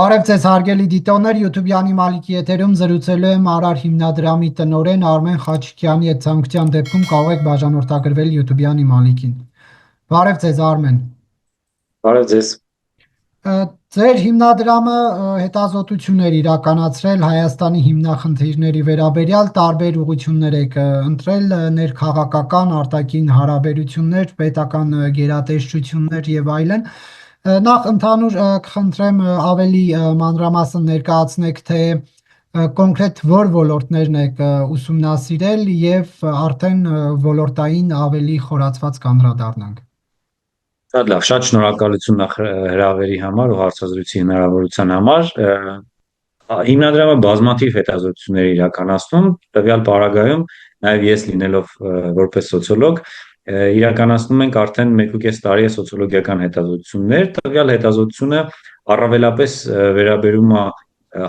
Բարև ձեզ հարգելի դիտողներ, YouTube-յանի Մալիքի եթերում զրուցելու եմ Արար հիմնադրամի տնօրեն Արմեն Խաչիկյանի հետ ցանկության դեպքում կարող եք բաժանորդագրվել YouTube-յանի Մալիքին։ Բարև ձեզ Արմեն։ Բարև ձեզ։ Ձեր հիմնադրամը հետազոտություն էր իրականացրել Հայաստանի հիմնախնդիրների վերաբերյալ տարբեր ուղղություններ եք ընտրել ներքաղաքական, արտաքին հարաբերություններ, պետական գերատեսչություններ եւ այլն։ Նախ ընդհանուր կխնդրեմ ավելի մանրամասն ներկայացնեք, թե կոնկրետ որ ոլորտներն եք ուսումնասիրել եւ արդեն ոլորտային ավելի խորացված կանդրադառնանք։ Շատ լավ, շատ շնորհակալություն նախ հրավերի համար ու հարցազրույցի հնարավորության համար։ Հիմնադրամը բազմաթիվ հետազոտություններ իրականացնում, տվյալ պարագայում նաև ես լինելով որպես սոցիոլոգ իրականացնում ենք արդեն 1.5 տարի է սոցիոլոգիական հետազոտություններ, տվյալ հետազոտությունը առավելապես վերաբերում է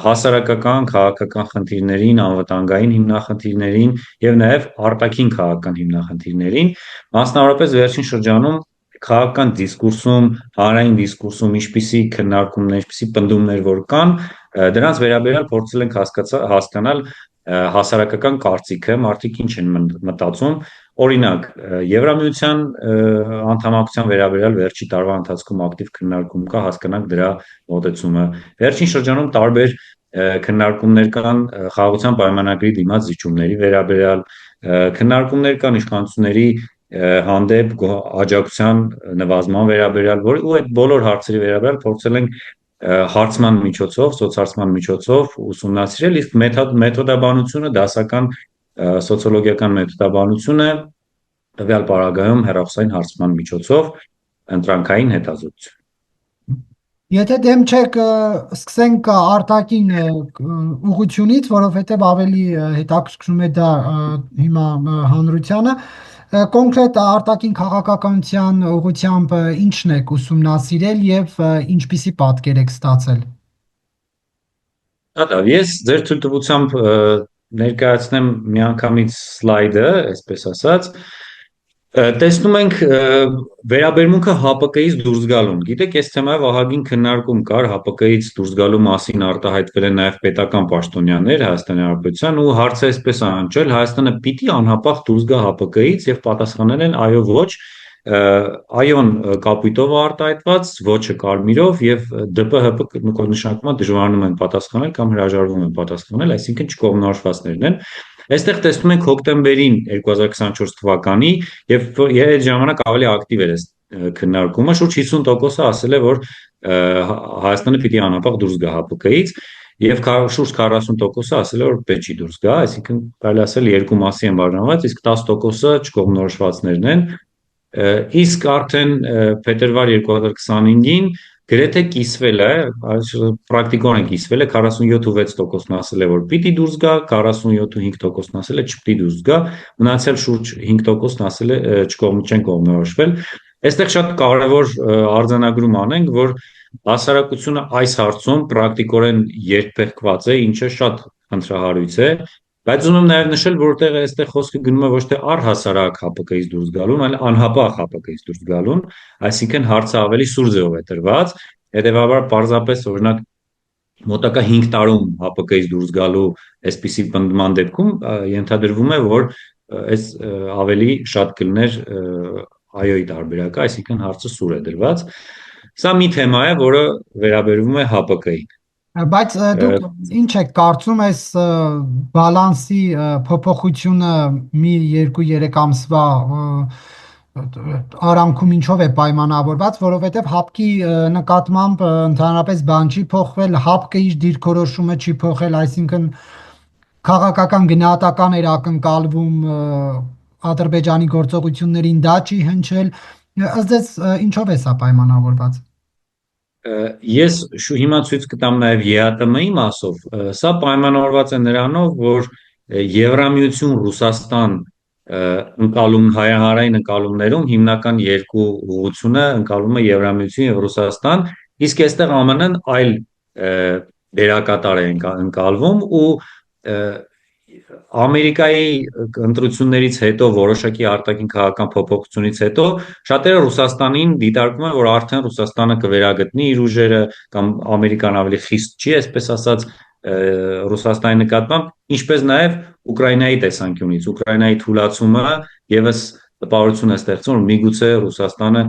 հասարակական, քաղաքական խնդիրներին, անվտանգային հիմնախնդիրներին եւ նաեւ արտաքին քաղաքական հիմնախնդիրներին, մասնավորապես վերջին շրջանում քաղաքական դիսկուրսում, հանրային դիսկուրսում ինչպիսի քննարկումներ, ինչպիսի պնդումներ որ կան, դրանց վերաբերյալ փորձել ենք հասկանալ հասարակական կարծիքը, մարդիկ ինչ են մտածում, օրինակ Եվրամիության անդամակցության վերաբերյալ վերջի տարվա ընթացքում ակտիվ քննարկում կա, հասկանանք դրա մոտեցումը։ Վերջին շրջանում տարբեր քննարկումներ կան խաղաղության պայմանագրի դիմաց զիջումների վերաբերյալ, քննարկումներ կան իշխանությունների հանդեպ աջակցության նվազման վերաբերյալ, ու այդ բոլոր հարցերի վերաբերյալ փորձել ենք հարցման միջոցով, սոցհարցման միջոցով ուսումնասիրել, իսկ մեթոդաբանությունը, դասական սոցիոլոգիական մեթոդաբանությունը տվյալ պարագայում հեռախոսային հարցման միջոցով ընտրանքային հետազոտություն։ Եթե դեմ չեք, սկսենք արտաքին ուղղությունից, որովհետև ավելի հետաքրքրում է դա հիմա հանրությանը, կոնկրետ արտաքին քաղաքականության ուղղությամբ ինչն եք ուսումնասիրել եւ ինչպիսի պատկեր եք ստացել։ Լավ, ես ձեր թույլտվությամբ ներկայացնեմ միանգամից սլայդը, այսպես ասած, տեսնում ենք վերաբերմունքը ՀԱՊԿ-ից դուրս գալուն։ Գիտեք, այս թեմայով ահագին քննարկում կար, ՀԱՊԿ-ից դուրս գալու մասին արտահայտվել են նաև պետական պաշտոնյաներ Հայաստանի Հանրապետության ու հարցը այսպես է հնչել, Հայաստանը պիտի անհապաղ դուրս գա ՀԱՊԿ-ից եւ պատասխանել են այո, ոչ, այոն կապույտով է արտահայտված, ոչը կարմիրով եւ ԴՊ ՀՊ նշանակումը դժվարանում են պատասխանել կամ հրաժարվում են պատասխանել, այսինքն չկողմնորոշվածներն են։ Այստեղ տեսնում ենք հոկտեմբերին 2024 թվականի եւ այդ ժամանակ ավելի ակտիվ էր այս քննարկումը, շուրջ 50%-ը ասել է, որ Հայաստանը պիտի անհապաղ դուրս գա ՀԱՊԿ-ից եւ շուրջ 40%-ը ասել է, որ պետք չի դուրս գա, այսինքն կարելի ասել երկու մասի են բաժանված, իսկ 10%-ը չկողմնորոշվածներն են։ Իսկ արդեն փետրվար 2025-ին գրեթե կիսվել է, պրակտիկորեն կիսվել է, 47.6%-ն ասել է, որ պիտի դուրս գա, 47.5%-ն ասել է չպիտի դուրս գա, մնացել շուրջ 5%-ն ասել է չեն կողմնորոշվել։ Այստեղ շատ կարևոր արձանագրում անենք, որ հասարակությունը այս հարցում պրակտիկորեն երբեղկված է, ինչը շատ խնդրահարույց է, բայց ուզում եմ նաև նշել, որտեղ այստեղ խոսքը գնում է ոչ թե առհասարակ ՀԱՊԿ-ից դուրս գալուն, այլ անհապաղ ՀԱՊԿ-ից դուրս գալուն, այսինքն հարցը ավելի սուր ձևով է տրված, հետևաբար պարզապես օրինակ մոտակա 5 տարում ՀԱՊԿ-ից դուրս գալու այսպիսի պնդման դեպքում ենթադրվում է, որ այս ավելի շատ կլներ այոյի տարբերակը, այսինքն հարցը սուր է դրված։ Սա մի թեմա է, որը վերաբերվում է ՀԱՊԿ-ին։ Բայց դուք ինչ եք կարծում այս բալանսի փոփոխությունը մի 2-3 ամսվա արանքում ինչով է պայմանավորված, որովհետև ՀԱՊԿ-ի նկատմամբ ընդհանրապես բան չի փոխվել, ՀԱՊԿ-ը իր դիրքորոշումը չի փոխել, այսինքն քաղաքական գնահատական էր ակնկալվում Ադրբեջանի գործողություններին, դա չի հնչել, ըստ ձեզ ինչով է սա պայմանավորված։ Ես հիմա ցույց կտամ նաև ԵԱՏՄ-ի մասով, սա պայմանավորված է նրանով, որ Եվրամիություն Ռուսաստան հանրային ընկալումներում հիմնական երկու ուղղությունը ընկալումը Եվրամիություն եւ Ռուսաստան, իսկ այստեղ ԱՄՆ-ն այլ դերակատար է ընկալվում ու Ամերիկայի ընտրություններից հետո որոշակի արտաքին քաղաքական փոփոխությունից հետո շատերը Ռուսաստանին դիտարկում են, որ արդեն Ռուսաստանը կվերագտնի իր ուժերը կամ Ամերիկան ավելի խիստ չի, այսպես ասած, Ռուսաստանի նկատմամբ, ինչպես նաև Ուկրաինայի տեսանկյունից, Ուկրաինայի թուլացումը եւս տպավորություն է ստեղծում, որ միգուցե Ռուսաստանը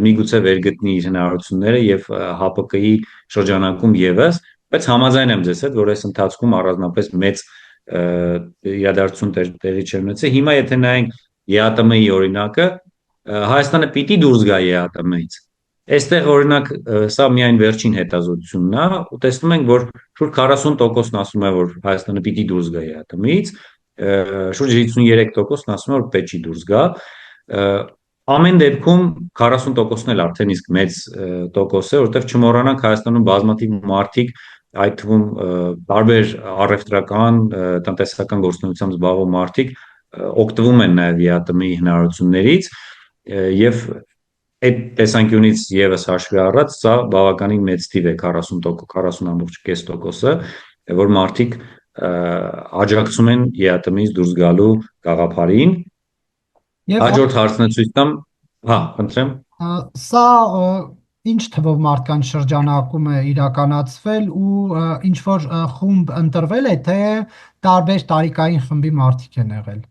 միգուցե վերգտնի իր հնարավորությունները եւ ՀԱՊԿ-ի շրջանակում եւս, բայց համաձայն եմ ձեզ հետ, որ այս ընթացքում առանձնապես մեծ իրադարձություն տեղի չի ունեցել։ Հիմա եթե նայենք ԵԱՏՄ-ի օրինակը, Հայաստանը պիտի դուրս գա ԵԱՏՄ-ից։ Այստեղ օրինակ սա միայն վերջին հետազոտությունն է, ու տեսնում ենք, որ շուրջ 40%-ն ասում է, որ Հայաստանը պիտի դուրս գա ԵԱՏՄ-ից, շուրջ 53%-ն ասում է, որ պետք չի դուրս գա։ Ամեն դեպքում 40%-ն էլ արդեն իսկ մեծ տոկոս է, որովհետև չմոռանանք Հայաստանում բազմաթիվ մարդիկ, այդ թվում տարբեր առևտրական, տնտեսական գործունեությամբ զբաղվող մարդիկ օգտվում են նաև ԵԱՏՄ-ի հնարավորություններից եւ այդ տեսանկյունից եւս հաշվի առած սա բավականին մեծ թիվ է 40.5%-ը, որ մարդիկ աջակցում են ԵԱՏՄ-ից դուրս գալու գաղափարին։ Հաջորդ հարցն է ցույց տամ, հա, խնդրեմ։ Սա ինչ թվով մարդկանց շրջանակում է իրականացվել ու ինչ որ խումբ ընտրվել է, թե տարբեր տարիքային խմբի մարդիկ են եղել։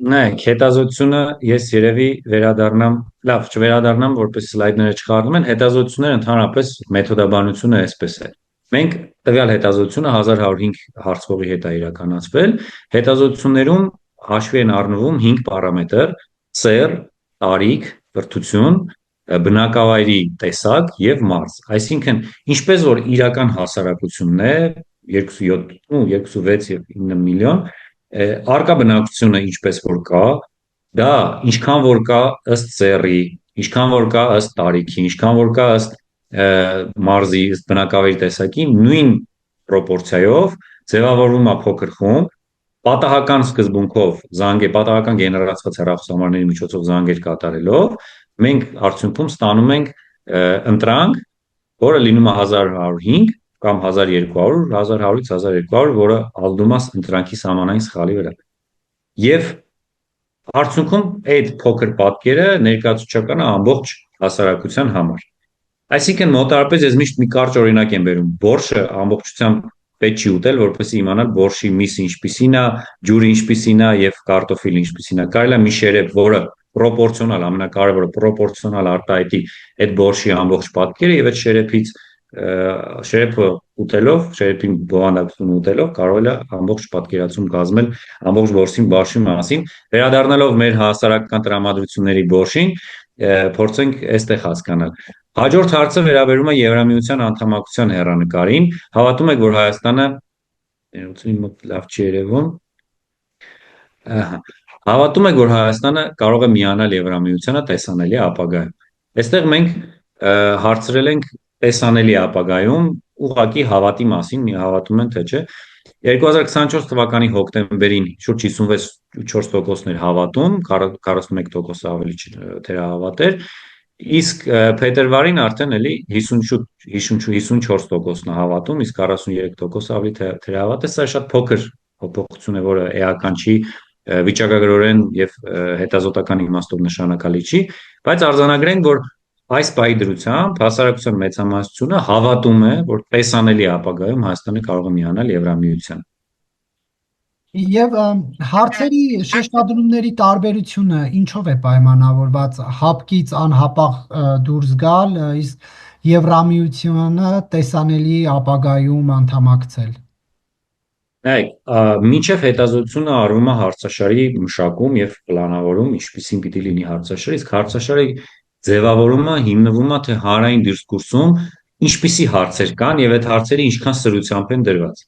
Նայեք, հետազոտությունը ես երևի վերադառնամ, լավ, չվերադառնամ, որպես սլայդները չխառնվեն, հետազոտությունները ընդհանրապես մեթոդաբանությունը այսպես է։ Մենք տվյալ հետազոտությունը 1105 հարցվողի հետ է իրականացվել, հետազոտություններում հաշվի են առնվում 5 պարամետր՝ ծեր, տարիք, կրթություն, բնակավայրի տեսակ եւ մարզ։ Այսինքն, ինչպես որ իրական հասարակությունն է 2.7, 2.6 եւ 9 միլիոն, արկա բնակչությունը ինչպես որ կա, դա ինչքան որ կա ըստ ծերի, ինչքան որ կա ըստ տարիքի, ինչքան որ կա ըստ մարզի, ըստ բնակավայրի տեսակի, նույն պրոպորցիայով ձևավորվում է փոքր խումբ, պատահական սկզբունքով պատահական գեներացված հեռախոսահամարների միջոցով զանգեր կատարելով, մենք արդյունքում ստանում ենք ընտրանք, որը լինում է 1105 կամ 1200, 1100-ից 1200, որը ազդում է ընտրանքի սահմանային սխալի վրա։ Եվ արդյունքում այդ փոքր պատկերը ներկայացուցչական է ամբողջ հասարակության համար։ Այսինքն մոտավորապես ես միշտ մի կարճ օրինակ եմ բերում, բորշը ամբողջությամբ պետք չի ուտել, որպեսզի իմանալ բորշի միսը ինչպիսին է, ջուրը ինչպիսին է եւ կարտոֆիլը ինչպիսին է։ Կարելի է մի շերեփ, որը պրոպորցիոնալ, ամենակարևորը պրոպորցիոնալ արտահայտի այդ բորշի ամբողջ պատկերը եւ այդ շերեփից շերեփը ուտելով, շերեփին բովանդակությունը ուտելով կարող է ամբողջ պատկերացում կազմել ամբողջ բորշի մասին։ Վերադառնալով մեր հասարակական տրամադրությունների բորշին, փորձենք այստեղ հասկանալ։ Հաջորդ հարցը վերաբերում է Եվրամիության անդամակցության հեռանկարին։ Հավատում եք, որ Հայաստանը լավ չի երևում։ Հավատում եք, որ Հայաստանը կարող է միանալ Եվրամիությանը տեսանելի ապագայում։ Այստեղ մենք հարցրել ենք տեսանելի ապագայում ուղղակի հավատի մասին, մի հավատում են թե չէ։ 2024 թվականի հոկտեմբերին շուրջ 56.4%-ն էր հավատում, 41% ավելի թերահավատ էր, իսկ փետրվարին արդեն էլի 54%-ն է հավատում, իսկ 43% ավելի թերահավատ է, սա շատ փոքր փոփոխություն է, որը էական չի, վիճակագրորեն եւ հետազոտական իմաստով նշանակալի չի, բայց արձանագրենք, որ այս պահի դրությամբ հասարակության մեծամասնությունը հավատում է, որ տեսանելի ապագայում Հայաստանը կարող է միանալ Եվրամիությանը։ Եվ հարցերի շեշտադրումների տարբերությունը ինչով է պայմանավորված ՀԱՊԿ-ից անհապաղ դուրս գալ, իսկ Եվրամիությանը տեսանելի ապագայում անդամակցել։ Նայեք, մինչև հետազոտությունը արվում է հարցաշարի մշակում եւ պլանավորում, ինչպիսին պիտի լինի հարցաշարը, իսկ հարցաշարի ձևավորումը հիմնվում է թե հանրային դիսկուրսում ինչպիսի հարցեր կան եւ այդ հարցերը ինչքան սրությամբ են դրված։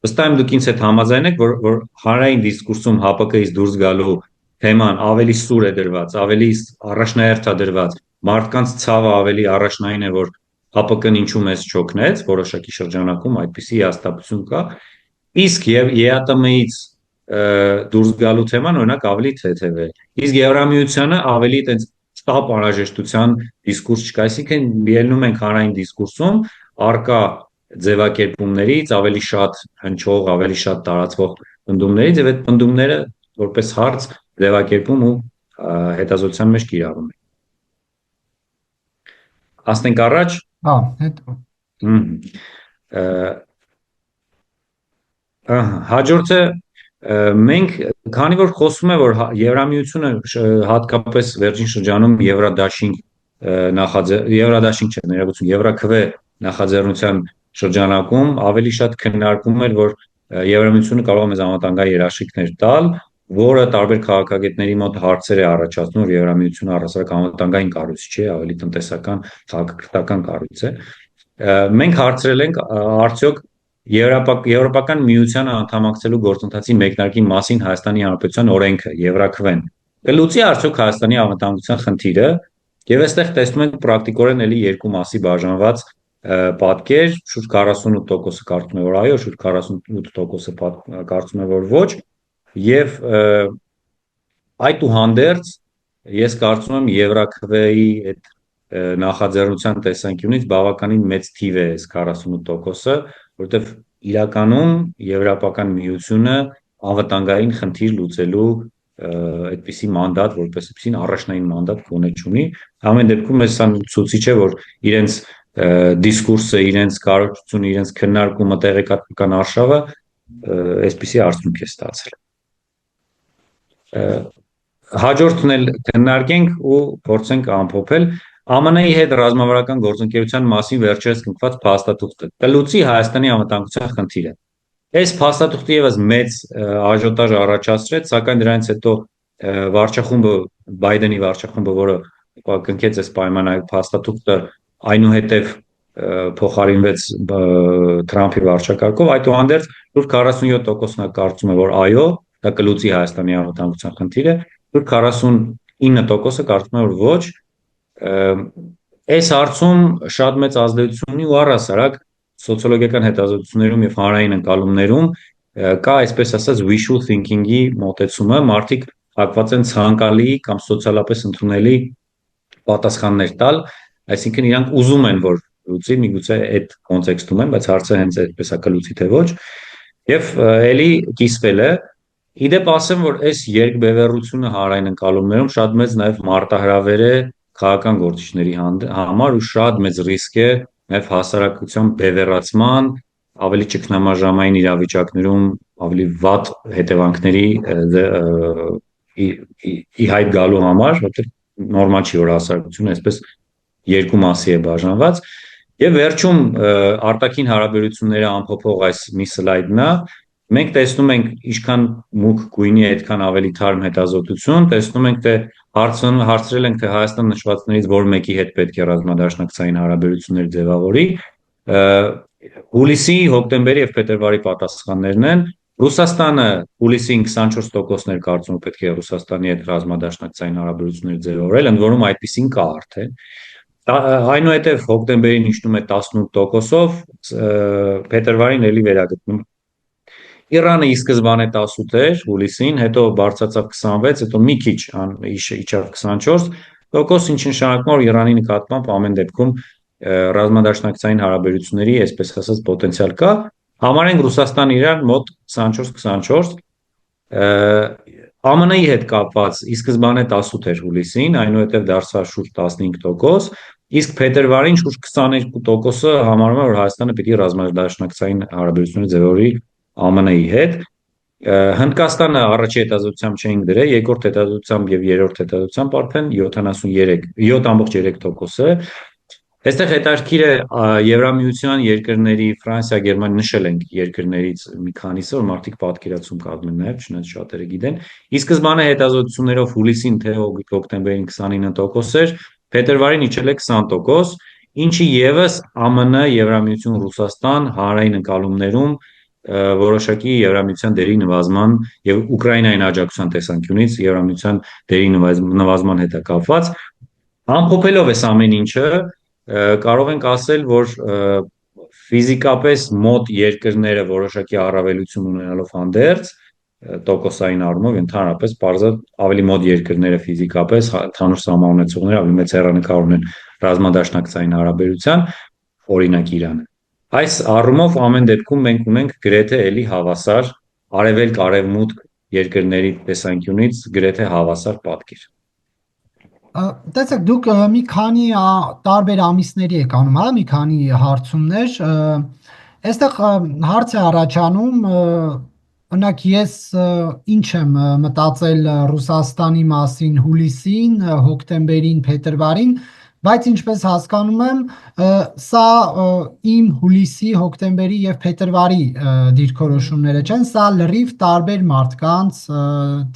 Վստահ եմ դուք ինձ հետ համաձայն եք, որ հանրային դիսկուրսում ՀԱՊԿ-ից դուրս գալու թեման ավելի սուր է դրված, ավելի առաջնահերթ է դրված, մարդկանց ցավը ավելի առաջնային է, որ ՀԱՊԿ-ն ինչու մեզ չօգնեց, որոշակի շրջանակում այդպիսի հաստատություն կա, իսկ եւ ԵԱՏՄ-ից դուրս գալու թեման օրինակ ավելի թեթև է։ Իսկ Եվրամիությանը ավելի այդպես ստապ անհրաժեշտության դիսկուրս չկա, այսինքն ելնում ենք հանրային դիսկուրսում արկա ձևակերպումներից ավելի շատ հնչող, ավելի շատ տարածվող պնդումներից եւ այդ պնդումները որպես հարց ձևակերպում ու հետազոտության մեջ կիրառում են։ Ասենք առաջ։ Հա, հետո։ Հաջորդը մենք քանի որ խոսում է որ Եվրամիությունը հատկապես վերջին շրջանում Եվրադաշինք չէ, ներողություն, Եվրաքվե նախաձեռնության շրջանակում ավելի շատ քննարկում էր, որ Եվրամիությունը կարող է մեզ անվտանգային երաշխիքներ տալ, որը տարբեր քաղաքագետների մոտ հարցեր է առաջացնում, որ Եվրամիությունը առհասարակ անվտանգային կառույց չէ, ավելի տնտեսական, քաղաքական կառույց է։ Մենք հարցրել ենք արդյոք Եվրոպական միությանը անդամակցելու գործընթացի մեկնարկի մասին Հայաստանի Հանրապետության օրենքը Եվրաքվեն կլուծի արդյոք Հայաստանի անվտանգության խնդիրը, եւ այստեղ տեսնում ենք պրակտիկորեն էլի երկու մասի բաժանված պատկեր, շուրջ 48%-ը կարծում է որ այո, շուրջ 48%-ը կարծում է որ ոչ, եւ այդուհանդերձ ես կարծում եմ Եվրաքվեի այդ նախաձեռնության տեսանկյունից բավականին մեծ թիվ է այս 48%-ը, որտեղ իրականում Եվրոպական միությունը անվտանգային խնդիր լուծելու այդպիսի մանդատ, որպես այդպիսին առաջնային մանդատ կոնե չունի։ Ամեն դեպքում այս ցույց է, որ իրենց դիսկուրսը, իրենց կարողությունը, իրենց քննարկումը, տեղեկատվական արշավը այսպիսի արդյունք է ստացել։ Հաջորդն էլ քննարկենք ու փորձենք ամփոփել ԱՄՆ-ի հետ ռազմավարական գործընկերության մասին վերջերս կնքված փաստաթուղթը կլուծի Հայաստանի անվտանգության խնդիրը։ Այս փաստաթուղթը եւս մեծ աժիոտաժ առաջացրեց, սակայն դրանից հետո վարչախումբը Բայդենի վարչախումբը, որը կնքեց այս պայմանային փաստաթուղթը, այնուհետև փոխարինվեց Թրամփի վարչակարգով, այդուհանդերձ շուրջ 47%-ն կարծում է, որ այո, դա կլուծի Հայաստանի անվտանգության խնդիրը, շուրջ 49%-ը կարծում է, որ ոչ։ Այս հարցում շատ մեծ ազդեցություն ունի ու առհասարակ սոցիոլոգիական հետազոտություններում եւ հանրային ընկալումներում կա այսպես ասած wishful thinking-ի մոտեցումը, մարդիկ հակված են ցանկալի կամ սոցիալապես ընդունելի պատասխաններ տալ, այսինքն իրանք ուզում են որ լուծի, միգուցե այդ կոնտեքստում են, բայց հարցը հենց այդպես է կլուծի թե ոչ, եւ էլի կիսվել է։ Իդեպ ասեմ, որ այս երկբևեռությունը հանրային ընկալումներում շատ մեծ նաեւ մարտահրավեր է քաղաքական գործիչների համար ու շատ մեծ ռիսկ է նաև հասարակության բևեռացման, ավելի ճգնամաժամային իրավիճակներում ավելի վատ հետևանքների ի հայտ գալու համար, որտեղ նորմալ չի որ հասարակությունը այսպես երկու մասի է բաժանված։ Եվ վերջում արտաքին հարաբերությունները ամփոփող այս մի սլայդն է, մենք տեսնում ենք ինչքան մուգ գույնի այդքան ավելի թարմ հետազոտություն, տեսնում ենք թե հարցրել ենք թե Հայաստան նշվածներից որ մեկի հետ պետք է ռազմադաշնակցային հարաբերություններ ձևավորի, հուլիսի, հոկտեմբերի եւ փետրվարի պատասխաններն են։ Ռուսաստանը հուլիսին 24%-ներ կարծում է պետք է Ռուսաստանի հետ ռազմադաշնակցային հարաբերություններ ձևավորել, ընդ որում այդպեսին կա արդեն։ Այնուհետև հոկտեմբերին իջնում է 18%-ով, փետրվարին էլի վերագտնում։ Իրանը ի սկզբանե 18 էր հուլիսին, հետո բարձրացավ 26, հետո մի քիչ իջավ 24%, ինչը նշանակում է, որ Իրանի նկատմամբ ամեն դեպքում ռազմադաշնակցային հարաբերությունների, այսպես ասած, պոտենցիալ կա։ Համարենք Ռուսաստան-Իրան մոտ 24-24, ԱՄՆ-ի հետ կապված ի սկզբանե 18 էր հուլիսին, այնուհետև դարձավ շուրջ 15%, իսկ փետրվարին շուրջ 22%-ը համարում է, որ Հայաստանը պիտի ռազմադաշնակցային հարաբերություններ ձևավորի ԱՄՆ-ի հետ։ Հնդկաստանը առաջի հետազոտությամբ չէին դրել, երկրորդ հետազոտությամբ եւ երրորդ հետազոտությամբ արդեն 7.3%-ը։ Այստեղ հետաքրքիր է Եվրամիության երկրների Ֆրանսիա, Գերմանիա նշել ենք երկրներից մի քանիսը, որ մարդիկ պատկերացում կազմեն նաեւ, չնայած շատերը գիտեն։ Ի սկզբանե հետազոտություններով հուլիսին թե հոկտեմբերին 29% էր, փետրվարին իջել է 20%, ինչը եւս ԱՄՆ, Եվրամիություն, Ռուսաստան հանրային ընկալումներում որոշակի Եվրամիության դերի նվազման եւ Ուկրաինային աջակցության տեսանկյունից Եվրամիության դերի նվազման հետ է կապված։ Ամփոփելով այս ամեն ինչը կարող ենք ասել, որ ֆիզիկապես մոտ երկրները որոշակի առավելություն ունենալով հանդերձ տոկոսային առումով ընդհանրապես բարձր ավելի մոտ երկրները ֆիզիկապես ընդհանուր սահման ունեցողները ավելի մեծ հեռանկար ունեն ռազմադաշնակցային հարաբերության, օրինակ Իրանը։ Այս առումով ամեն դեպքում մենք ունենք գրեթե էլի հավասար արևելք-արևմուտք երկրների տեսանկյունից գրեթե հավասար պատկեր։ Տեսեք, դուք մի քանի տարբեր ամիսների եք անում, հա, մի քանի հարցումներ։ Այստեղ հարց է առաջանում, օրինակ ես ինչ եմ մտածել Ռուսաստանի մասին հուլիսին, հոկտեմբերին, փետրվարին, բայց ինչպես հասկանում եմ, սա իմ հուլիսի, հոկտեմբերի եւ փետրվարի դիրքորոշումները չեն, սա լրիվ տարբեր մարդկանց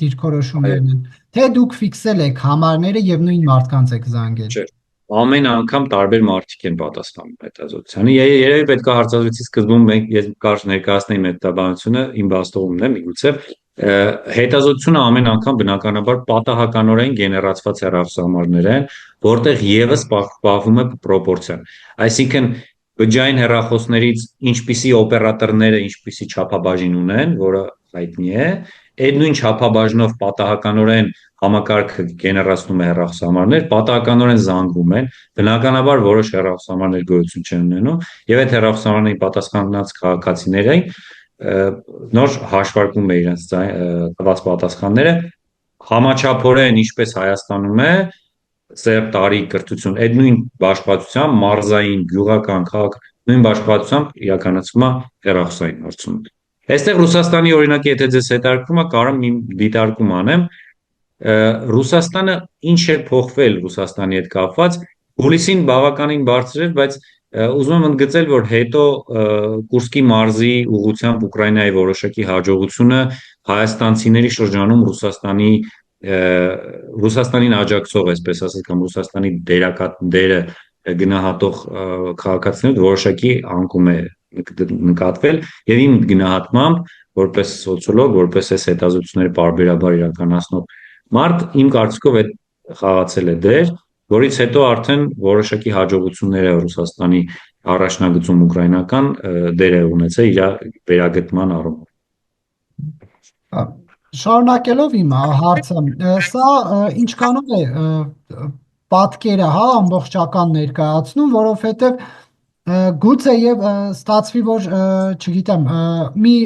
դիրքորոշումներն են։ Թե դուք ֆիքսել եք համարները եւ նույն մարդկանց եք զանգել։ Չէ, ամեն անգամ տարբեր մարդիկ են պատասխանում հետազոտությանը։ Երևի պետք է հարցազրույցի սկզբում ես կարճ ներկայացնեի մետաղաբանությունը, իմ բաստողումն է միգուցե։ Հետազոտությունը ամեն անգամ բնականաբար պատահականորեն գեներացված հեռախոսահամարներ են, որտեղ եւս պահվում է պրոպորցիան։ Այսինքն բջջային հեռախոսներից ինչպիսի օպերատորները ինչպիսի չափաբաժին ունեն, որը հայտնի է, այդ նույն չափաբաժնով պատահականորեն համակարգը գեներացնում է հեռախոսահամարներ, պատահականորեն զանգվում են, բնականաբար որոշ հեռախոսահամարներ գոյություն չեն ունենում, եւ այդ հեռախոսահամարներին պատասխանած քաղաքացիներին նոր հաշվարկում է իրենց տված պատասխանները համաչափորեն ինչպես Հայաստանում է սերբ տարի կրթություն այդ նույն բաշխվածությամբ մարզային գյուղական քաղաք նույն բաշխվածությամբ իրականացվում է հեռախոսային հարցում։ Այստեղ Ռուսաստանի օրինակի եթե ձեզ հետաքրքրում է, կարող եմ իմ դիտարկում անեմ, Ռուսաստանը ինչ է փոխվել Ռուսաստանի հետ կապված, հուլիսին բավականին բարձր էր, բայց ուզում եմ ընդգծել, որ հետո Կուրսկի մարզի ուղղությամբ Ուկրաինայի որոշակի հաջողությունը հայաստանցիների շրջանում Ռուսաստանին աջակցող, այսպես ասած, կամ Ռուսաստանի դերը գնահատող քաղաքացիներով որոշակի անկում է նկատվել եւ իմ գնահատմամբ որպես սոցիոլոգ, որպես այս հետազոտությունները պարբերաբար իրականացնող մարդ իմ կարծիքով այդ խաղացել է դեր, որից հետո արդեն որոշակի հաջողություններ է Ռուսաստանի առաջնագծում ուկրաինական դեր է ունեցել իր վերագտման առումով։ Շարունակելով իմ հարցը, սա ինչքանով է պատկերը, հա, ամբողջական ներկայացնում, որովհետև գուցե եւ ստացվի, որ չգիտեմ, մի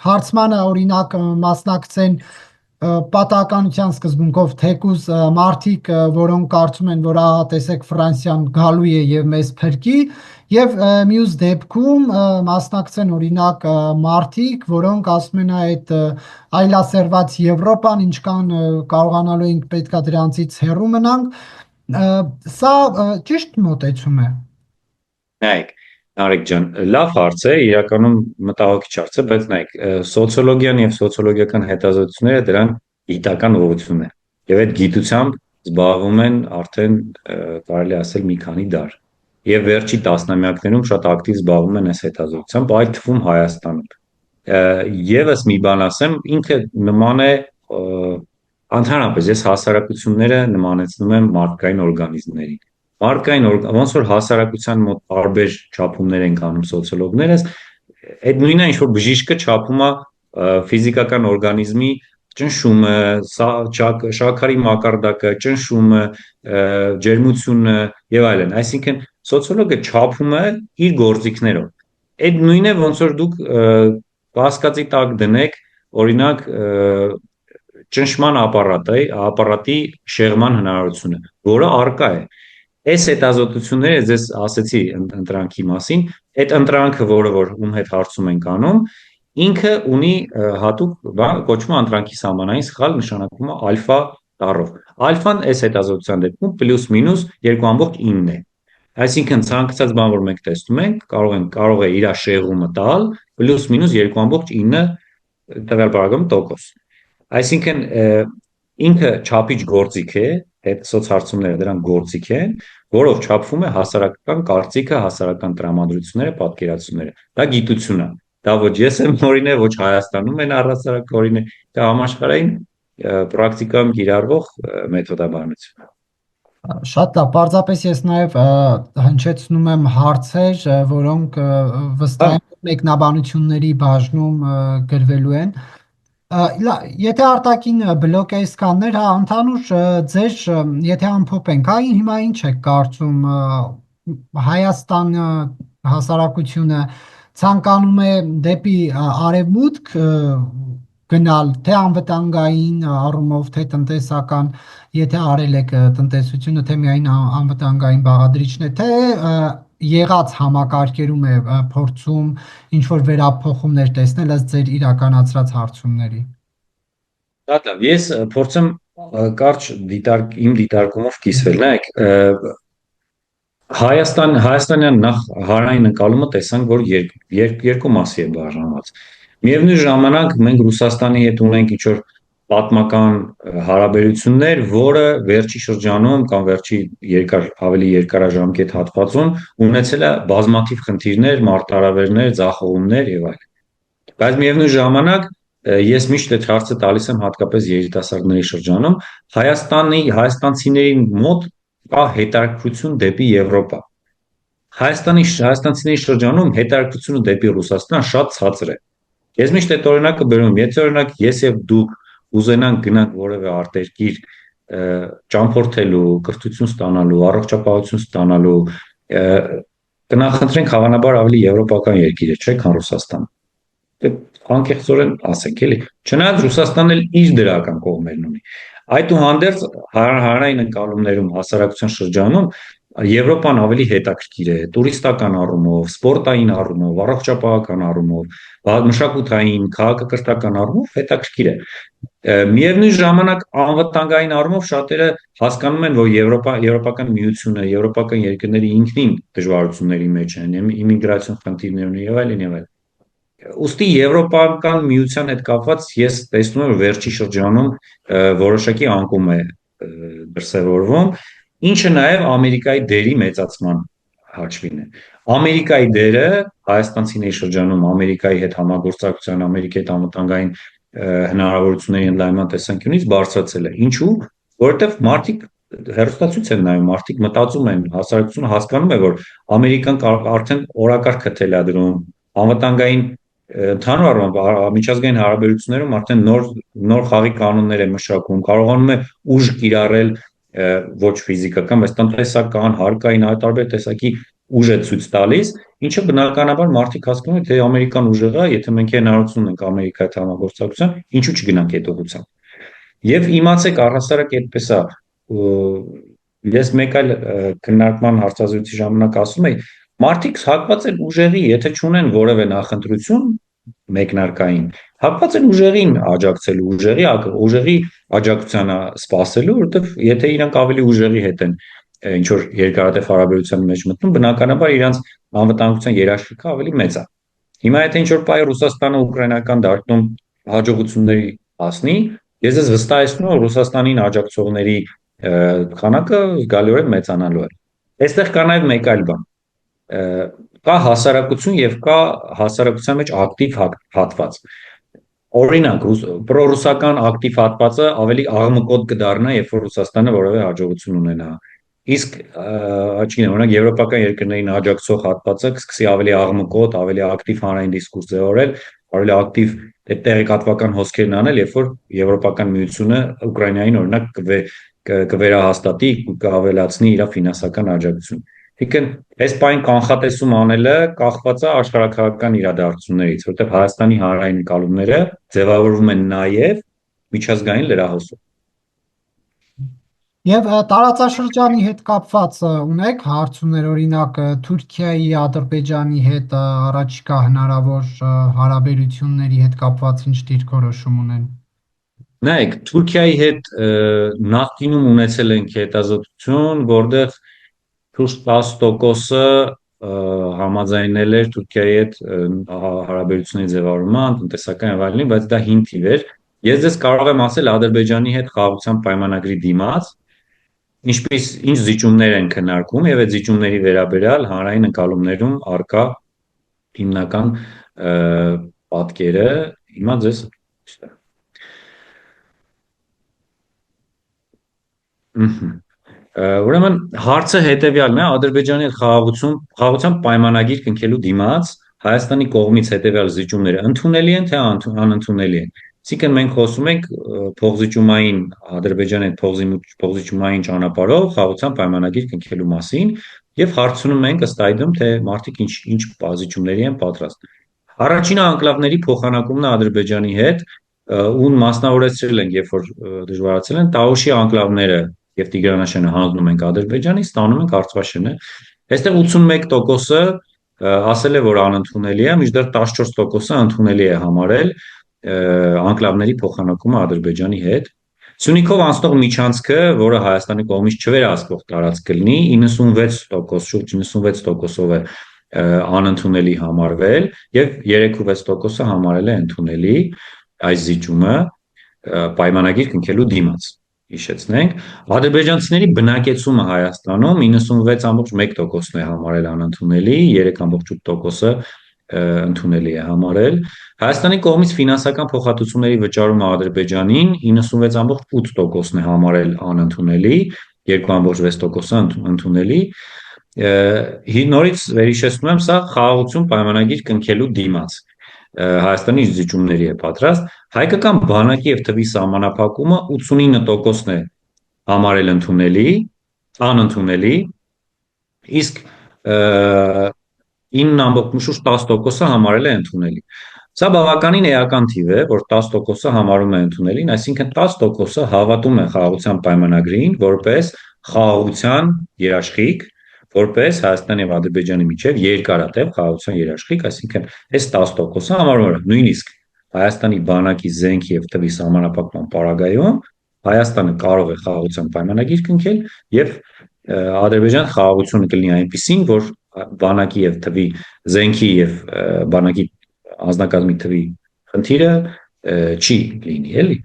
հարցմանը օրինակ մասնակցեն պատահականության սկզբունքով թեկուզ մարդիկ, որոնք կարծում են, որ ահա տեսեք Ֆրանսիան գալու է եւ մեզ փրկի, եւ մյուս դեպքում մասնակցեն օրինակ մարդիկ, որոնք ասում են այդ այլասերված Եվրոպան, ինչքան կարողանալու ենք պետքա դրանցից հեռու մնանք, սա ճիշտ մոտեցում է։ Նայեք, Նարեկ ջան, լավ հարց է, իրականում մտահոգիչ հարց է, բայց նայեք, սոցիոլոգիան եւ սոցիոլոգիական հետազոտությունները դրան գիտական ուղղություն է։ Եվ այդ գիտությամբ զբաղվում են արդեն կարելի ասել մի քանի դար։ Եվ վերջի տասնամյակներում շատ ակտիվ զբաղվում են այս հետազոտությամբ, այդ թվում Հայաստանում։ Եվս մի բան ասեմ, ինքը նման է ընդհանրապես ես հասարակությունները նմանեցնում եմ մարդկային օրգանիզմներին։ Մարդկային ոնց որ հասարակության մոտ տարբեր չափումներ են անում սոցիոլոգներս, այդ նույնը ինչ որ բժիշկը չափում է ֆիզիկական օրգանիզմի ճնշումը, շաքարի մակարդակը, ճնշումը, ջերմությունը եւ այլն։ Այսինքն սոցիոլոգը չափում է իր գործիքներով։ Այդ նույնն է ոնց որ դուք կասկածի տակ դնեք, օրինակ ճնշման ապարատի շեղման հնարավորությունը, որը առկա է։ Այս հետազոտությունները ես ասացի ընտրանքի մասին, այդ ընտրանքը, որը որ ում հետ հարցում ենք անում, ինքը ունի հատուկ բան, կոչվում է ընտրանքի սահմանային սխալ, նշանակվում է ալֆա տառով։ Ալֆան այս հետազոտության դեպքում պլյուս-մինուս 2.9 է։ Այսինքն ցանկացած բան, որ մենք տեսնում ենք, կարող է իր շեղումը տալ պլյուս-մինուս 2.9 տվյալ բաղադրում տոկոս։ Այսինքն ինքը չափիչ գործիք է, այդ սոցհարցումները դրան գործիք են, որով չափվում է հասարակական կարծիքը, հասարակական տրամադրությունները, պատկերացումները։ Դա գիտություն է։ Դա ոչ ես եմ օրինե, ոչ Հայաստանում են առհասարակ օրինե, դա համաշխարհային պրակտիկայում կիրառվող մեթոդաբանություն է։ Շատ լավ, պարզապես ես նաև հնչեցնում եմ հարցեր, որոնք վստահ եմ մեկնաբանությունների բաժնում գրվելու են։ Եթե արտաքին բլոկեյսկաններ, հա, ընդհանուր ձեր, եթե ամփոփենք, հա, հիմա ինչ եք կարծում Հայաստանը հասարակությունը ցանկանում է դեպի արևմուտք գնալ, թե անվտանգային առումով, թե տնտեսական, եթե արել եք տնտեսությունը, թե միայն անվտանգային բաղադրիչն է, թե եղած համակարգերում է փորձում ինչ որ վերափոխումներ տեսնել ըստ ձեր իրականացրած հարցումների։ Լավ, ես փորձեմ կարճ իմ դիտարկումով կիսվել, նայեք, Հայաստանյան նախ հարային ընկալումը տեսանք, որ երկու մասի է բաժանված։ Միևնույն ժամանակ մենք Ռուսաստանի հետ ունենք ինչ-որ պատմական հարաբերություններ, որը վերջի շրջանում կամ ավելի երկարաժամկետ հատվածում ունեցել է բազմաթիվ խնդիրներ, մարտահրավերներ, ձախողումներ եւ այլն։ Բայց միևնույն ժամանակ ես միշտ այդ հարցը տալիս եմ հատկապես երիտասարդների շրջանում, հայաստանցիների մոտ կա հետաքրքրություն դեպի Եվրոպա։ Հայաստանցիների շրջանում հետաքրքրությունը դեպի Ռուսաստան շատ ցածր է։ Ես միշտ այդ օրինակը բերում եմ, եթե օրինակ ես եւ դուք ուզենանք գնանք որևէ արտերկիր ճամփորդելու, կրթություն ստանալու, առողջապահություն ստանալու, կնախընտրենք հավանաբար ավելի եվրոպական երկիրը, չէ՞, քան Ռուսաստանը։ Անկեղծորեն ասենք, էլի։ Չնայած Ռուսաստանն էլ իր դրական կողմերն ունի։ Այդուհանդերձ հանրային ընկալումներում հասարակության շրջանում Եվրոպան ավելի հետաքրքիր է տուրիստական առումով, սպորտային առումով, առողջապահական առումով, մշակութային, քաղաքակրթական առումով հետաքրքիր է։ Միևնույն ժամանակ անվտանգային առումով շատերը հասկանում են, որ Եվրոպական միությունը, եվրոպական երկրները ինքնին դժվարությունների մեջ են, իմիգրացիոն խնդիրներ ունեն եւ այլն եւ այլն։ Ուստի Եվրոպական միության հետ կապված ես տեսնում եմ վերջի շրջանում որոշակի անկում է դրսևորվում, ինչը նաև Ամերիկայի դերի մեծացման հաշվին է։ Ամերիկայի դերը հայաստանցիների շրջանում Ամերիկայի հետ համագործակցության, Ամերիկայի հետ անվտանգային հնարավորությունների ընդլայնման տեսանկյունից բարձրացել է։ Ինչու՞։ Որովհետև մարդիկ հեռուստացույց են նայում, մարդիկ մտածում են, հասարակությունը հասկանում է, որ Ամերիկան արդեն օրակարգ է թելադրում, անվտանգային ընդհանուր առմամբ միջազգային հարաբերություններում արդեն նոր խաղի կանոններ է մշակում, կարողանում է ուժ կիրառել ոչ ֆիզիկական, բայց տնտեսական, հարկային այլ տարբեր տեսակի ուժ է ցույց տալիս, ինչը բնականաբար մարդիկ հասկանում են, թե Ամերիկան ուժեղ է, եթե մենք հնարավորություն ունենք Ամերիկայի հետ համագործակցության, ինչու չգնանք այդ ուղղությամբ։ Եվ իմացեք առհասարակ այդպես է, ես մեկ այլ քննարկման հարցազրույցի ժամանակ ասում էի, մարդիկ հակված են ուժերի, եթե չունեն որևէ նախընտրություն մեկնարկային, հակված են ուժերին աջակցելու, ուժերի աջակցությանը սпасելու, որովհետև եթե իրանք ավելի ուժերի հետ են ինչ որ երկարատև հարաբերության մեջ մտնում, բնականաբար իրանք անվտանգության երաշխիքը ավելի մեծ է։ Հիմա եթե ինչ որ պայ Ռուսաստանը ուկրաինական դաշտում հաջողությունների հասնի, ես ես վստահեցնում եմ Ռուսաստանին աջակցողների քանակը զգալիորեն մեծանալու է։ Այստեղ կա նաև մեկ այլ բան։ Կա հասարակություն եւ կա հասարակության մեջ ակտիվ հատված։ Օրինակ, պրոռուսական ակտիվ հատվածը ավելի աղմկոտ կդառնա, երբ որ Ռուսաստանը որևէ հաջողություն ունենա։ Իսկ աչքին օրինակ եվրոպական երկրներին աջակցող հատվածը կսկսի ավելի աղմկոտ, ավելի ակտիվ հանրային դիսկուրս ձևավորել, ավելի ակտիվ տեղեկատվական հոսքերն անել, երբ որ Եվրոպական միությունը Ուկրաինային օրինակ կվերահաստատի, կավելացնի իր ֆինանսական աջակցությունը։ Այսինքն, այս պայն կանխատեսում անելը կախված է աշխարհակաղակական իրադարձություններից, որտեղ Հայաստանի հանրային ընկալումները ձևավորվում են նաև միջազգային լրահոսով։ Եվ տարածաշրջանի հետ կապված ունեք հարցումներ, օրինակ Թուրքիայի, Ադրբեջանի հետ առաջիկա հնարավոր հարաբերությունների հետ կապված ինչ դիրքորոշում ունեն։ Նայեք, Թուրքիայի հետ նախկինում ունեցել ենք հետազոտություն, որտեղ թուրք 10%-ը համաձայնել էր Թուրքիայի հետ հարաբերությունների ձևավորման, տնտեսական եւ այլնի, բայց դա հին թիվ էր։ Ես դες կարող եմ ասել Ադրբեջանի հետ խաղաղության պայմանագրի դիմաց ինչ զիջումներ են քննարկում եւ այդ զիջումների վերաբերյալ հանրային ընկալումներում արկա հիմնական պատկերը հիմա ձեզ Ուրեմն հարցը հետեւյալն է, Ադրբեջանի հետ խաղաղության պայմանագիր կնքելու դիմաց Հայաստանի կողմից հետեւյալ զիջումները ընդունելի են թե անընդունելի են։ Այսինքն մենք խոսում ենք փողզիջումային Ադրբեջանի հետ փողզիջումային ճանապարհով խաղաղության պայմանագիր կնքելու մասին, եւ հարցնում ենք ըստ այդմ, թե մարդիկ ինչ բազիչումների են պատրաստ։ Առաջինը անկլավների փոխանակումն է Ադրբեջանի հետ, ուն մասնավորեցրել ենք, երբ որ դժվարացել են Տաուշի անկլավները եւ Տիգրանաշենը հանձնում ենք Ադրբեջանի, ստանում ենք Արցախաշենը։ Այստեղ 81%-ը ասել է, որ անընդունելի է, մինչդեռ 14%-ը ընդունելի է համարել անկլավների փոխանակումը Ադրբեջանի հետ։ Սյունիքով անցնող միջանցքը, որը Հայաստանի կողմից չվերահսկվող տարածք կլինի, 96%, շուրջ 96%-ով է անընդունելի համարվել եւ 3.6%-ը համարել է ընդունելի այս զիջումը պայմանագիր կնքելու դիմաց։ Հիշեցնենք, ադրբեջանցիների բնակեցումը Հայաստանում 96.1%-ն է համարել անընդունելի, 3.8%-ը ընդունելի է համարել։ Հայաստանի կողմից ֆինանսական փոխհատուցումների վճարումը Ադրբեջանին 96.8%-ն է համարել անընդունելի, 2.6%-ը ընդունելի։ Նորից վերհիշեցնում եմ, սա խաղաղություն պայմանագիր կնքելու դիմաց Հայաստանի զիջումների է պատրաստ։ Հայկական բանակի եւ թվի սահմանափակումը 89%-ն է համարել ընդունելի, անընդունելի, իսկ 9.10%-ը համարել է ընդունելի։ Սա բավականին էական թիվ է, որ 10%-ը համարում է ընդունելին, այսինքն 10%-ը հավատում է խաղաղության պայմանագրին որպես խաղաղության երաշխիք, որպես Հայաստանի եւ Ադրբեջանի միջև երկարատև խաղաղության երաշխիք, այսինքն այս 10%-ը համարում է նույնիսկ Հայաստանի բանակի զենքի եւ թվի սահմանափակման պարագայում Հայաստանը կարող է խաղաղության պայմանագիր կնքել եւ Ադրբեջան խաղաղությունը կլինի այնպիսին, որ բանակի եւ թվի զենքի եւ բանակի անձնակազմի թվի խնդիրը չի լինի, էլի։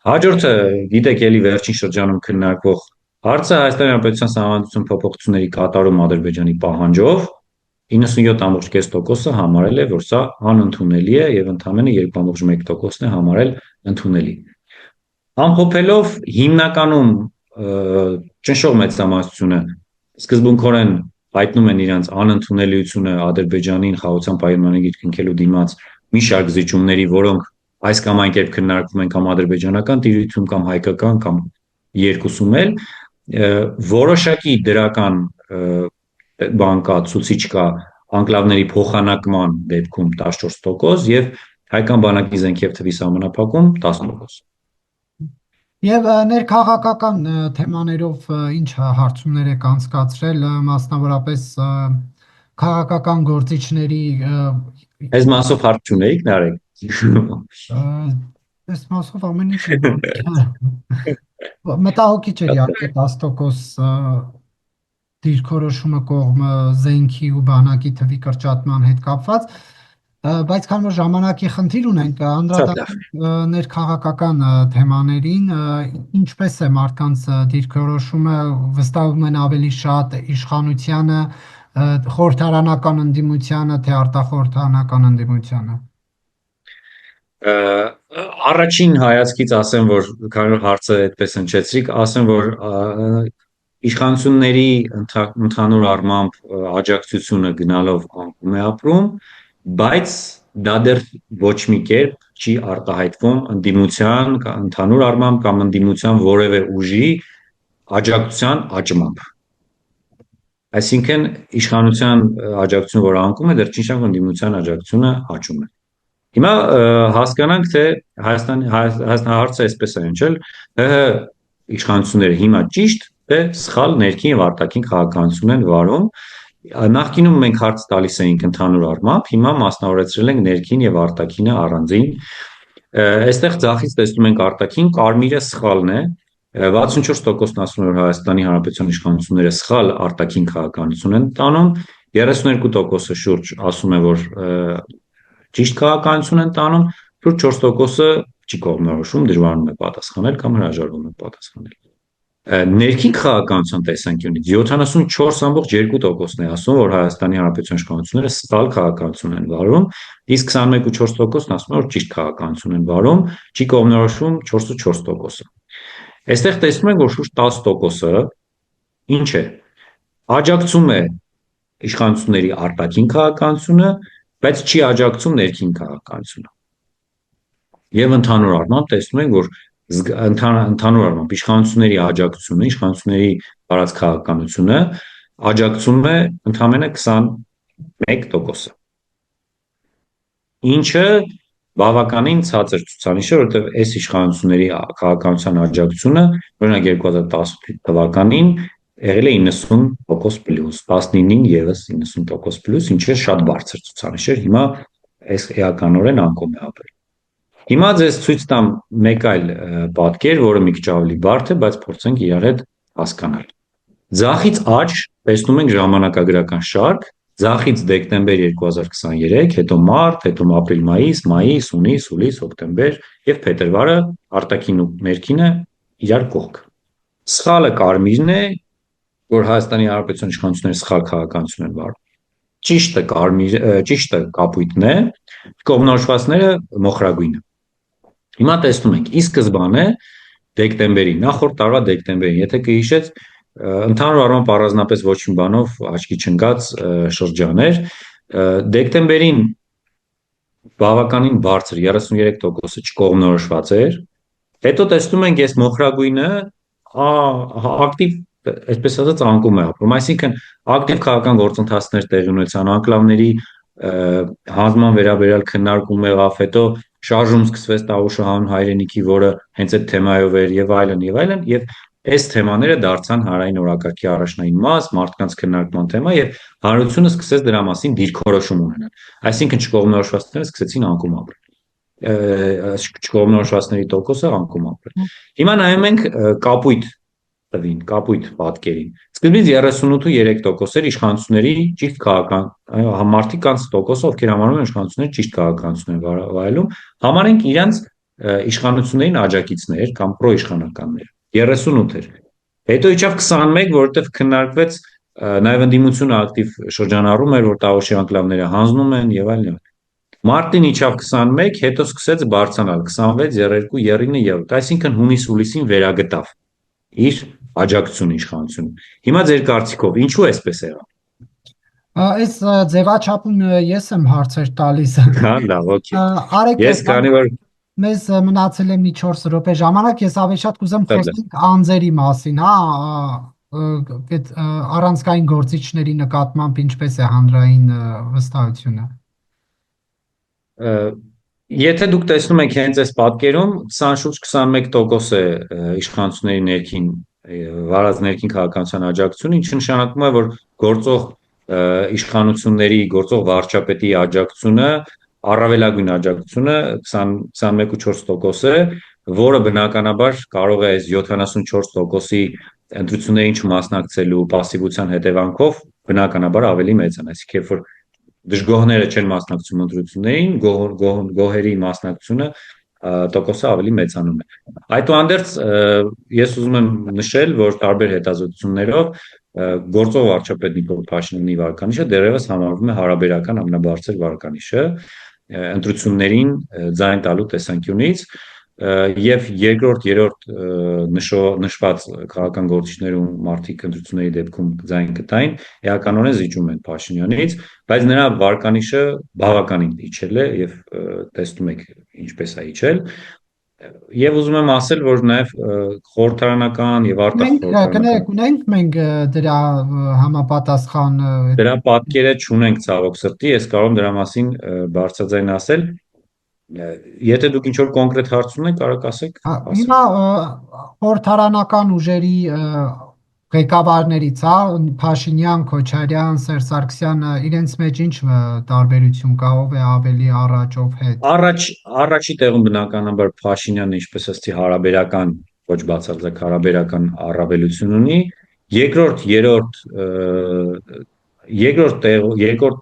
Հաջորդը, գիտեք, էլի վերջին շրջանում քննարկվող հարցը Հայաստանի Հանրապետության Սահմանադրության փոփոխությունների կատարում Ադրբեջանի պահանջով 97.5%-ը համարել է, որ սա անընդունելի է եւ ընդամենը 2.1%-ն է համարել ընդունելի։ Ամփոփելով հիմնականում ճնշող մեծամասնությունը սկզբունքորեն հայտնում են իրենց անընդունելիությունը Ադրբեջանին խաղաղության պայմանագիր կնքելու դիմաց մի շարք զիջումների, որոնք այս կամ այն կերպ քննարկվում են կամ ադրբեջանական տիրույթում կամ հայկական կամ երկուսում էլ որոշակի դրական բան կա, ցուցիչ կա անկլավների փոխանակման դեպքում 14% եւ հայկական բանակի զենքի եւ թվի սահմանափակում 10%։ Եվ ներքաղաքական թեմաներով ինչ հարցումներ եք անցկացրել, մասնավորապես քաղաքական գործիչների Այս մասով հարց չունեիք, Նարեկ։ այս մասով ամեն ինչ մտահոգիչ էր իհարկե 10% դիրքորոշումը կողմը զենքի ու բանակի թվի կրճատման հետ կապված, բայց քան որ ժամանակի խնդիր ունենք, անդրադառնանք ներքաղաքական թեմաներին, ինչպես է մարդկանց դիրքորոշումը, վստահում են ավելի շատ իշխանությանը, խորհրդարանական ընդդիմությանը, թե արտախորհրդարանական ընդդիմությանը։ Առաջին հայացքից ասեմ, որ քանի որ հարցը այդպես հնչեցրիք, ասեմ, որ իշխանությունների ընդհանուր առմամբ աջակցությունը գնալով անկում է ապրում, բայց դա դեռ ոչ մի կերպ չի արտահայտվում ընդդիմության ընդհանուր առմամբ կամ ընդդիմության որևէ ուժի աջակցության աճմամբ։ Այսինքն իշխանության աջակցությունը, որ անկում է, դեռ չի նշանակում ընդդիմության աջակցությունը աճում է։ Հիմա հասկանանք, թե Հայաստանի հարցը այսպես է հնչել, ՀՀ իշխանությունները հիմա ճիշտ թե սխալ ներքին եւ արտաքին քաղաքականություն են վարում։ Նախկինում մենք հարց տալիս էինք ընդհանուր առմամբ, հիմա մասնավորեցրել ենք ներքին եւ արտաքինը առանձին։ Այստեղ ձախից տեսնում ենք արտաքին, կարմիրը սխալն է, 64%-ն ասում է, որ Հայաստանի Հանրապետության իշխանությունները սխալ արտաքին քաղաքականություն են տանում, 32%-ը շուրջ ասում է, որ ճիշտ քաղաքականություն են տանում, շուրջ 4%-ը չի կողմնորոշում, դժվարանում է պատասխանել կամ հրաժարվում է պատասխանել։ Ներքին քաղաքականության տեսանկյունից 74.2%-ն է ասում, որ Հայաստանի Հանրապետության իշխանությունները սխալ քաղաքականություն են վարում, իսկ 21.4%-ն ասում է, որ ճիշտ քաղաքականություն են վարում, չի կողմնորոշում 4.4%-ը։ Այստեղ տեսնում ենք, որ շուրջ 10%-ը ինչ է, աջակցում է իշխանությունների արտաքին քաղաքականությունը, բայց չի աջակցում ներքին քաղաքականությունը։ Եվ ընդհանուր առմամբ տեսնում ենք, որ ընդհանուր առմամբ իշխանությունների աջակցությունը, իշխանությունների տարած քաղաքականությունը աջակցում է ընդամենը 21%-ը, ինչը բավականին ցածր ցուցանիշ է, որովհետև այս իշխանությունների քաղաքականության աջակցությունը, օրինակ 2018 թվականին եղել է 90% պլյուս, 19-ին եւս 90% պլյուս, ինչը շատ բարձր ցուցանիշ էր, հիմա այս էականորեն անկում է ապրել։ Հիմա ձեզ ցույց տամ մեկ այլ պատկեր, որը մի քիչ ավելի բարդ է, բայց փորձենք իրար հետ հասկանալ։ Ձախից աջ տեսնում ենք ժամանակագրական շարք, ձախից դեկտեմբեր 2023, հետո մարտ, հետո ապրիլ-մայիս, մայիս, հունիս, հուլիս, հոկտեմբեր եւ փետրվարը արտաքին ու ներքինը իրար կողք։ Սխալը կարմիրն է, որ Հայաստանի Հանրապետության իշխանությունները սխալ քաղաքականություն են վարում։ Ճիշտը կապույտն է, կողմնորոշվածները մոխրագույնը։ Հիմա տեսնում ենք, ի սկզբանե դեկտեմբերի, նախորդ տարվա դեկտեմբերին, եթե կհիշեք, ընդհանուր առմամբ առանձնապես ոչ մի բանով աչքի չընկած շրջան էր, դեկտեմբերին բավականին բարձր 33%-ը չկողմնորոշված էր, հետո տեսնում ենք այս մոխրագույնը ակտիվ, այսպես ասած, անկում է ապրում, այսինքն ակտիվ քաղաքական գործընթացներ տեղի ունեցան, անկլավների հանձնման վերաբերյալ քննարկում եղավ, հետո շարժում սկսվեց Տավուշը հանուն հայրենիքի, որը հենց այդ թեմայով էր եւ այլն, եւ այս թեմաները դարձան հանրային օրակարգի առաջնային մաս, մարդկանց քննարկման թեմա եւ հանրությունը սկսեց դրա մասին դիրքորոշում ունենալ։ Այսինքն չկողմնորոշվածները սկսեցին անկում ապրել։ Չկողմնորոշվածների տոկոսը անկում ապրել։ Հիմա նայում ենք կապույտ տվին, կապույտ պատկերին։ Սկզբից 38.3% էր իշխանությունների ճիշտ քաղաքական, մարդիկ կանց տոկոսը, ովքեր համարում են իշխանությունները ճիշտ քաղաքականություն են վայելում, համարենք իրենց իշխանություններին աջակիցներ կամ պրոիշխանականներ։ 38 էր։ Հետո իջավ 21, որովհետև քննարկվեց նաև ընդդիմությունը ակտիվ շրջանառում էր, որ Տավուշի անկլավները հանձնում են եւ այլն։ Մարտին իջավ 21, հետո սկսեց բարձրանալ 26, 32, 39 եւ 8, այսինքն հունիս-հուլիսին վերագտավ իր աջակցությունը իշխանությունը։ Հիմա ձեր կարծիքով ինչու էսպես եղավ։ Այս ձևաչափում ես եմ հարցեր տալիս։ Հա, լավ, օքեյ։ Արեք, Ես քանի որ մեզ մնացել է մի 4 րոպե ժամանակ, ես ավելի շատ կուզեմ խոսենք անձերի մասին, հա, այդ առանցքային գործիչների նկատմամբ ինչպես է հանրային վստահությունը։ Եթե դուք տեսնում եք հենց այս պատկերում 20-21% է իշխանությունների ներքին վարած ներքին քաղաքականության աջակցությունը, ինչը նշանակում է, որ գործող իշխանությունների, գործող վարչապետի աջակցությունը, առավելագույն աջակցությունը 21.4% է, որը բնականաբար կարող է այս 74%-ի ընտրություններին չմասնակցելու պասիվության հետևանքով բնականաբար ավելի մեծանա, այսինքն երբ որ դժգոհները չեն մասնակցում ընտրություններին, գոհերի մասնակցությունը տոկոսը ավելի մեծանում է։ Այդուհանդերձ ես ուզում եմ նշել, որ տարբեր հետազոտություններով գործող վարչապետ Նիկոլ Փաշինյանի վարկանիշը դեռևս համարվում է հարաբերական ամենաբարձր վարկանիշը ընտրություններին ձայն տալու տեսանկյունից, եւ երկրորդ, երրորդ նշված քաղաքական գործիչներում մարդիկ ընտրությունների դեպքում ձայն կտային, էականորեն զիջում են Փաշինյանից, բայց նրա վարկանիշը բավականին իջել է եւ տեսնում եք ինչպես է իջել։ Եվ ուզում եմ ասել, որ նաեւ խորհրդարանական եւ արտախորհրդարանական ունենք մենք դրա համապատասխան դրա պատկերը չունենք ցավոք սրտի, ես կարող եմ դրա մասին բարձրաձայն ասել։ Եթե դուք ինչ-որ կոնկրետ հարց ունեք, կարող ասեք։ Հիմա խորհրդարանական ուժերի ղեկավարներից, հա, Փաշինյան, Քոչարյան, Սերժ Սարգսյանը, իրենց մեջ ինչ տարբերություն կա, ով է ավելի առաջ, ով հետ։ Առաջի տեղում բնականաբար Փաշինյանը, ինչպես ասեցի, հարաբերական, ոչ բացարձակ հարաբերական առավելություն ունի։ Երկրորդ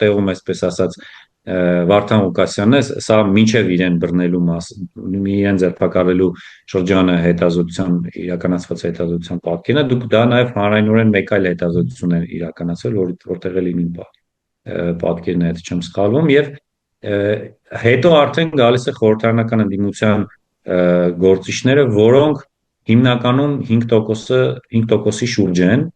տեղում, այսպես ասած, Վարդան Ղուկասյանն է, սա մինչև իրեն բռնելու իրեն ձերբակալելու շրջանը հետազոտության իրականացված հետազոտության պատկերն է, դուք դա նաև հանրայնորեն մեկ այլ հետազոտություն է իրականացել, որտեղ էլ ինին պատկերն է, եթե չեմ սխալվում, եւ հետո արդեն գալիս է խորհրդարանական ընդդիմության գործիչները, որոնք հիմնականում 5%-ի շուրջ են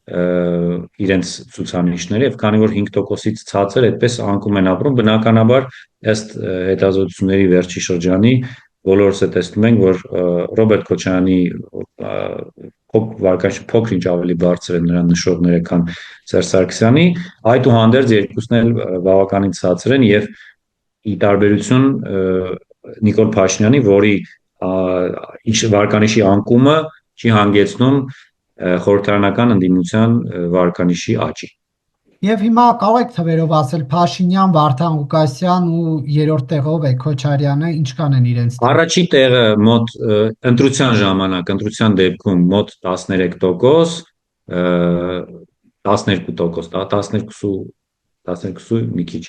իրենց ցուցանիշները եւ քանի որ 5%-ից ցածր այդպես անկում են ապրում բնականաբար ըստ հետազոտությունների վերջի շրջանի բոլորս է տեսնում ենք որ Ռոբերտ Քոչարյանի վարկանիշը փոքր ինչ ավելի բարձր է նրան նշողները, քան Սերժ Սարգսյանի, այդուհանդերձ երկուսն էլ բավականին ցածր են եւ ի տարբերություն Նիկոլ Փաշինյանի, որի վարկանիշի անկումը չի հանգեցնում խորհրդարանական ընդդիմության վարկանիշի աճի։ Եվ հիմա կարող եք թվերով ասել Փաշինյան, Վարդան Ղուկասյան ու երրորդ տեղով է Քոչարյանը, ինչքան են իրենց թիվը։ Առաջին տեղը մոտ ընտրության ժամանակ, ընտրության դեպքում մոտ 13%, 12%, 12 մի քիչ։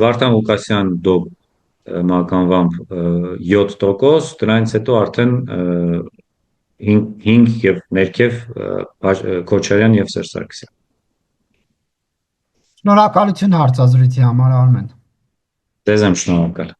Վարդան Ղուկասյան մականվամբ 7%, դրանից հետո արդեն 5 եւ ներքև Քոչարյան եւ Սերժ Սարգսյան։ Շնորհակալություն հարցազրույցի համար, Արմեն։ Ձեզ եմ շնորհակալ։